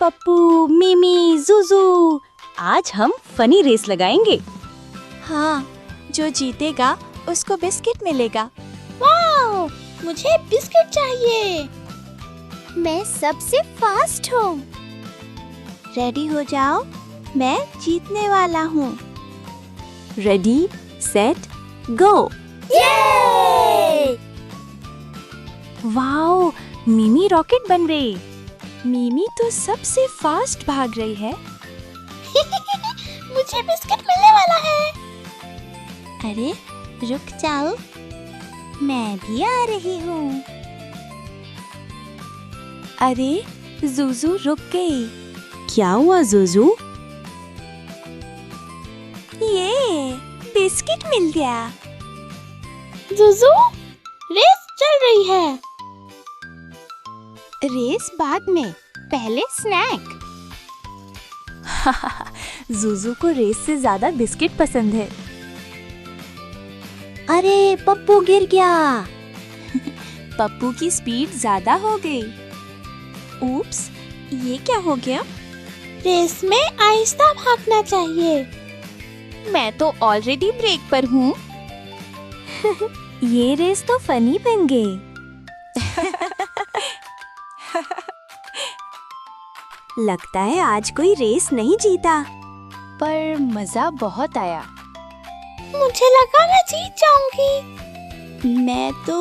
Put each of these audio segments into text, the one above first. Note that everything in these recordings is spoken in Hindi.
पप्पू, मिमी, जुजू, आज हम फनी रेस लगाएंगे। हाँ, जो जीतेगा उसको बिस्किट मिलेगा। वाओ, मुझे बिस्किट चाहिए। मैं सबसे फास्ट हूँ। रेडी हो जाओ, मैं जीतने वाला हूँ। रेडी, सेट, गो। ये! वाओ, मिमी रॉकेट बन गई। मिमी तो सबसे फास्ट भाग रही है। मुझे बिस्किट मिलने वाला है। अरे रुक जाओ, मैं भी आ रही हूँ। अरे जुजू रुक गई। क्या हुआ जुजू? ये बिस्किट मिल गया। जुजू, रेस चल रही है। रेस बाद में, पहले स्नैक। जुजू को रेस से ज्यादा बिस्किट पसंद है। अरे पप्पू गिर गया। पप्पू की स्पीड ज्यादा हो गई। ऊप्स, ये क्या हो गया? रेस में आहिस्ता भागना चाहिए। मैं तो ऑलरेडी ब्रेक पर हूँ। ये रेस तो फनी बन गई। लगता है आज कोई रेस नहीं जीता, पर मजा बहुत आया। मुझे लगा मैं जीत जाऊंगी। मैं तो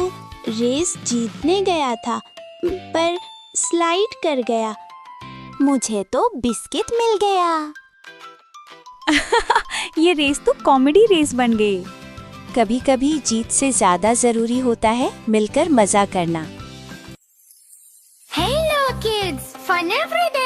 रेस जीतने गया था, पर स्लाइड कर गया। मुझे तो बिस्किट मिल गया। ये रेस तो कॉमेडी रेस बन गई। कभी कभी जीत से ज्यादा जरूरी होता है मिलकर मजा करना। Hello kids, fun every day.